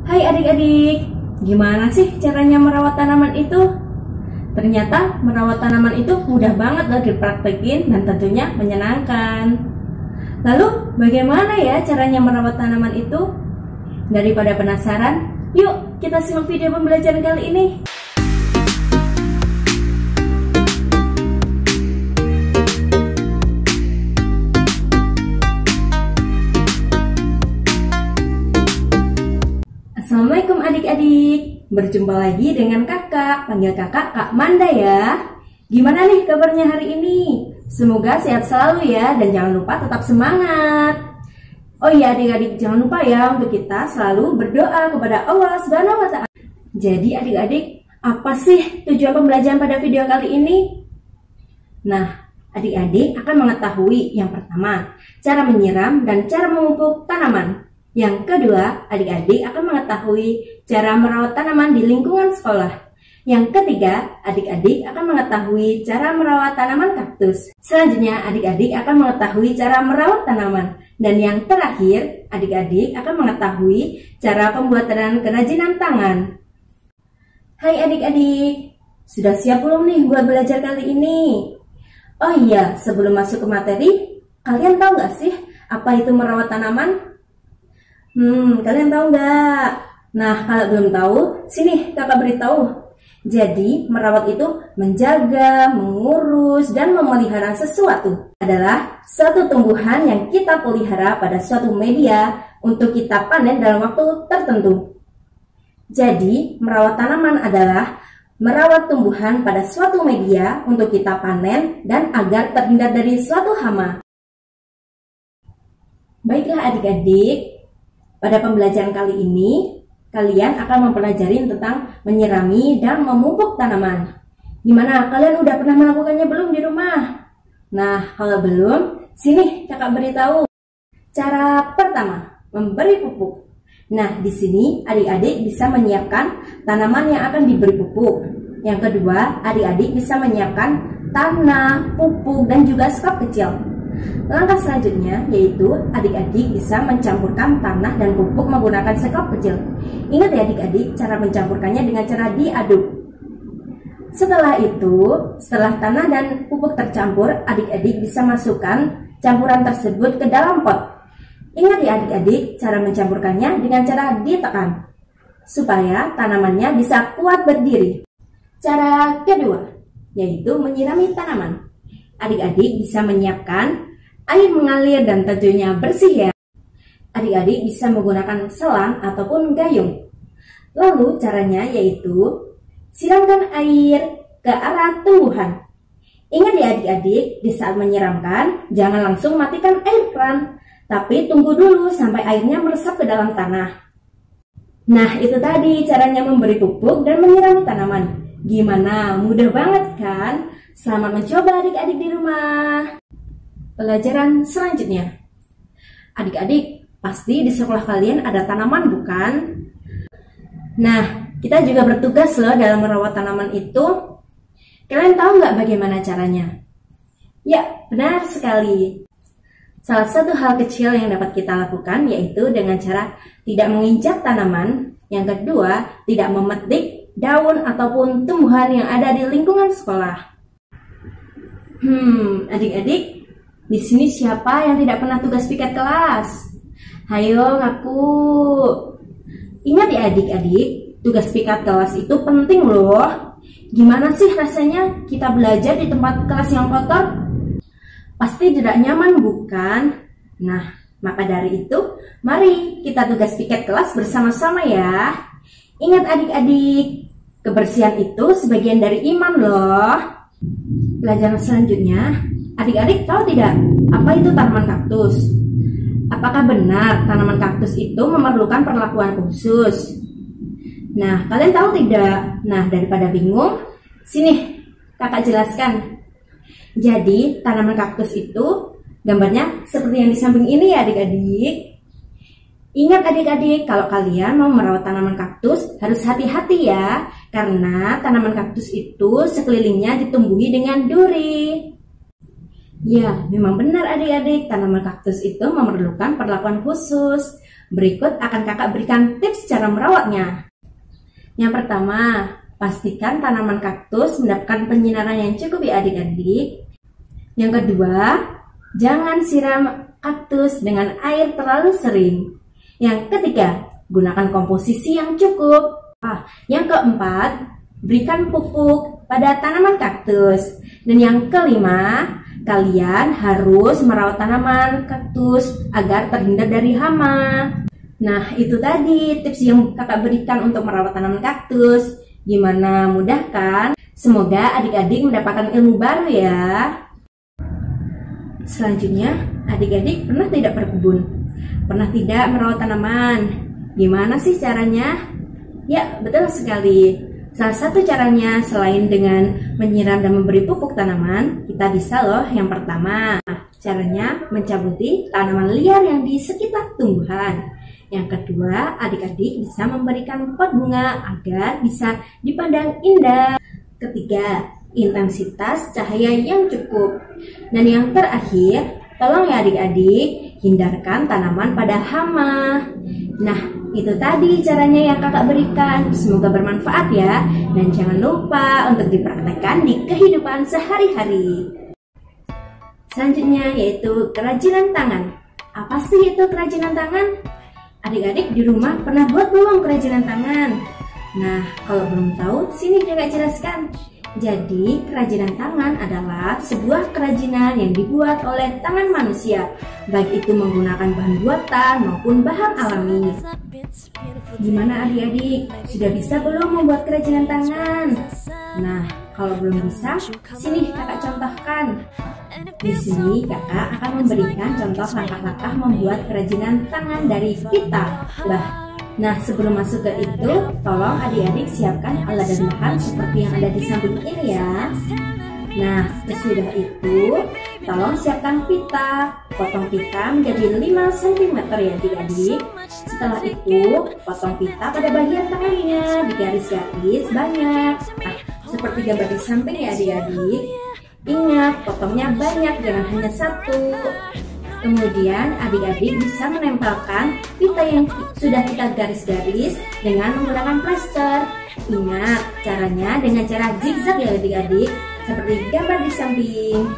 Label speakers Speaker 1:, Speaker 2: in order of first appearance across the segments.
Speaker 1: Hai adik-adik, gimana sih caranya merawat tanaman itu? Ternyata merawat tanaman itu mudah banget loh dipraktekin dan tentunya menyenangkan. Lalu bagaimana ya caranya merawat tanaman itu? Daripada penasaran, yuk kita simak video pembelajaran kali ini. Assalamualaikum adik-adik, berjumpa lagi dengan kakak, panggil kakak Kak Manda ya. Gimana nih kabarnya hari ini? Semoga sehat selalu ya, dan jangan lupa tetap semangat. Oh iya adik-adik, jangan lupa ya untuk kita selalu berdoa kepada Allah Subhanahu wa Ta'ala. Jadi adik-adik, apa sih tujuan pembelajaran pada video kali ini? Nah, adik-adik akan mengetahui yang pertama, cara menyiram dan cara memupuk tanaman. Yang kedua, adik-adik akan mengetahui cara merawat tanaman di lingkungan sekolah. Yang ketiga, adik-adik akan mengetahui cara merawat tanaman kaktus. Selanjutnya, adik-adik akan mengetahui cara merawat tanaman. Dan yang terakhir, adik-adik akan mengetahui cara pembuatan kerajinan tangan. Hai adik-adik, sudah siap belum nih buat belajar kali ini? Oh iya, sebelum masuk ke materi, kalian tahu gak sih apa itu merawat tanaman? Kalian tahu nggak? Nah, kalau belum tahu, sini kakak beritahu. Jadi, merawat itu menjaga, mengurus, dan memelihara sesuatu. Adalah suatu tumbuhan yang kita pelihara pada suatu media untuk kita panen dalam waktu tertentu. Jadi, merawat tanaman adalah merawat tumbuhan pada suatu media untuk kita panen dan agar terhindar dari suatu hama. Baiklah adik-adik, pada pembelajaran kali ini, kalian akan mempelajari tentang menyirami dan memupuk tanaman. Gimana? Kalian udah pernah melakukannya belum di rumah? Nah, kalau belum, sini kakak beritahu. Cara pertama, memberi pupuk. Nah, di sini adik-adik bisa menyiapkan tanaman yang akan diberi pupuk. Yang kedua, adik-adik bisa menyiapkan tanah, pupuk, dan juga sekop kecil. Langkah selanjutnya yaitu adik-adik bisa mencampurkan tanah dan pupuk menggunakan sekop kecil. Ingat ya adik-adik, cara mencampurkannya dengan cara diaduk. Setelah itu, setelah tanah dan pupuk tercampur, adik-adik bisa masukkan campuran tersebut ke dalam pot. Ingat ya adik-adik, cara mencampurkannya dengan cara ditekan supaya tanamannya bisa kuat berdiri. Cara kedua yaitu menyirami tanaman. Adik-adik bisa menyiapkan air mengalir dan tentunya bersih ya. Adik-adik bisa menggunakan selang ataupun gayung. Lalu caranya yaitu siramkan air ke arah tumbuhan. Ingat ya adik-adik, di saat menyiramkan jangan langsung matikan air keran, tapi tunggu dulu sampai airnya meresap ke dalam tanah. Nah, itu tadi caranya memberi pupuk dan menyirami tanaman. Gimana? Mudah banget kan? Selamat mencoba adik-adik di rumah. Pelajaran selanjutnya. Adik-adik, pasti di sekolah kalian ada tanaman bukan? Nah, kita juga bertugas loh dalam merawat tanaman itu. Kalian tahu nggak bagaimana caranya? Ya, benar sekali. Salah satu hal kecil yang dapat kita lakukan yaitu dengan cara tidak menginjak tanaman. Yang kedua, tidak memetik daun ataupun tumbuhan yang ada di lingkungan sekolah. Adik-adik, di sini siapa yang tidak pernah tugas piket kelas? Hayo ngaku. Ingat ya adik-adik, tugas piket kelas itu penting loh. Gimana sih rasanya kita belajar di tempat kelas yang kotor? Pasti tidak nyaman bukan? Nah, maka dari itu, mari kita tugas piket kelas bersama-sama ya. Ingat adik-adik, kebersihan itu sebagian dari iman loh. Pelajaran selanjutnya, adik-adik tahu tidak apa itu tanaman kaktus? Apakah benar tanaman kaktus itu memerlukan perlakuan khusus? Nah, kalian tahu tidak? Nah, daripada bingung, sini kakak jelaskan. Jadi, tanaman kaktus itu gambarnya seperti yang di samping ini ya adik-adik. Ingat adik-adik, kalau kalian mau merawat tanaman kaktus harus hati-hati ya, karena tanaman kaktus itu sekelilingnya ditumbuhi dengan duri. Ya, memang benar adik-adik, tanaman kaktus itu memerlukan perlakuan khusus. Berikut akan kakak berikan tips cara cara merawatnya. Yang pertama, pastikan tanaman kaktus mendapatkan penyinaran yang cukup ya adik-adik. Yang kedua, jangan siram kaktus dengan air terlalu sering. Yang ketiga, gunakan komposisi yang cukup. Yang keempat, berikan pupuk pada tanaman kaktus. Dan yang kelima, kalian harus merawat tanaman kaktus agar terhindar dari hama. Nah, itu tadi tips yang kakak berikan untuk merawat tanaman kaktus. Gimana, mudah kan? Semoga adik-adik mendapatkan ilmu baru ya. Selanjutnya, adik-adik pernah tidak berkebun? Pernah tidak merawat tanaman? Gimana sih caranya? Ya, betul sekali. Salah satu caranya selain dengan menyiram dan memberi pupuk tanaman, kita bisa loh yang pertama. Caranya mencabuti tanaman liar yang di sekitar tumbuhan. Yang kedua, adik-adik bisa memberikan pot bunga agar bisa dipandang indah. Ketiga, intensitas cahaya yang cukup. Dan yang terakhir, tolong ya adik-adik, hindarkan tanaman pada hama. Nah, itu tadi caranya yang kakak berikan. Semoga bermanfaat ya. Dan jangan lupa untuk dipraktekkan di kehidupan sehari-hari. Selanjutnya yaitu kerajinan tangan. Apa sih itu kerajinan tangan? Adik-adik di rumah pernah buat belum kerajinan tangan? Nah, kalau belum tahu, sini kakak jelaskan. Jadi, kerajinan tangan adalah sebuah kerajinan yang dibuat oleh tangan manusia, baik itu menggunakan bahan buatan maupun bahan alami. Gimana adik-adik? Sudah bisa belum membuat kerajinan tangan? Nah, kalau belum bisa, sini kakak contohkan. Di sini kakak akan memberikan contoh langkah-langkah membuat kerajinan tangan dari pita. Nah, sebelum masuk ke itu, tolong adik-adik siapkan alat dan bahan seperti yang ada di samping ini ya. Nah, sesudah itu, tolong siapkan pita. Potong pita menjadi 5 cm ya adik-adik. Setelah itu, potong pita pada bagian tengahnya, digaris-garis banyak. Nah, seperti gambar di samping ya adik-adik. Ingat, potongnya banyak, jangan hanya satu. Kemudian adik-adik bisa menempelkan pita yang sudah kita garis-garis dengan menggunakan plester. Ingat, caranya dengan cara zigzag ya adik-adik, seperti gambar di samping.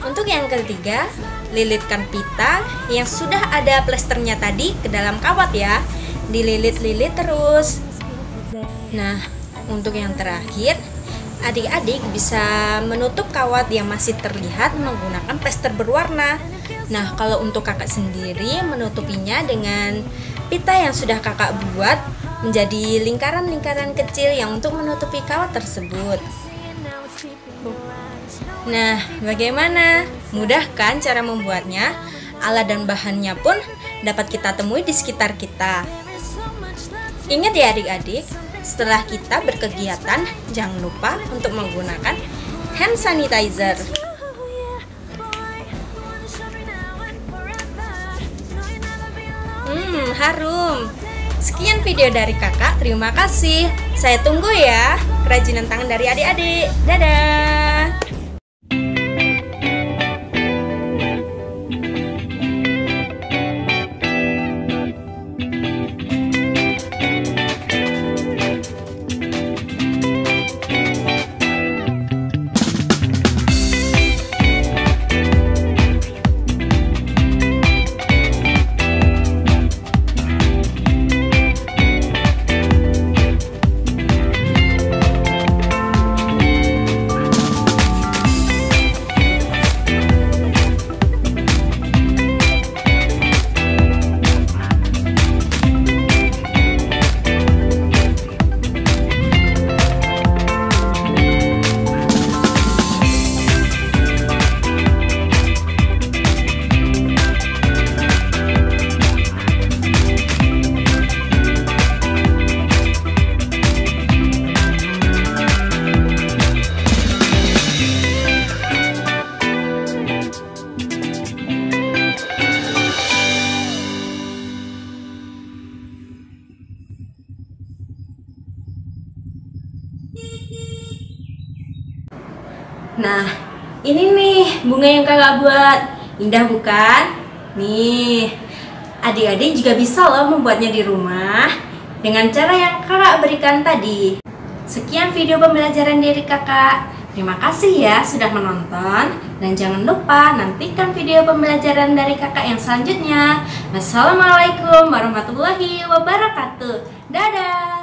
Speaker 2: Untuk yang ketiga, lilitkan pita yang sudah ada plesternya tadi ke dalam kawat ya. Dililit-lilit terus. Nah, untuk yang terakhir, adik-adik bisa menutup kawat yang masih terlihat menggunakan plester berwarna. Nah, kalau untuk kakak sendiri menutupinya dengan pita yang sudah kakak buat menjadi lingkaran-lingkaran kecil yang untuk menutupi kawat tersebut. Nah, bagaimana? Mudah kan cara membuatnya? Alat dan bahannya pun dapat kita temui di sekitar kita. Ingat ya adik-adik, setelah kita berkegiatan, jangan lupa untuk menggunakan hand sanitizer. Harum. Sekian video dari kakak, terima kasih. Saya tunggu ya kerajinan tangan dari adik-adik. Dadah.
Speaker 1: Nah, ini nih bunga yang kakak buat. Indah bukan? Nih, adik-adik juga bisa loh membuatnya di rumah.
Speaker 2: dengan cara yang kakak berikan tadi. Sekian video pembelajaran dari kakak. Terima kasih ya sudah menonton. Dan jangan lupa nantikan video pembelajaran dari kakak yang selanjutnya. Wassalamualaikum warahmatullahi wabarakatuh. Dadah.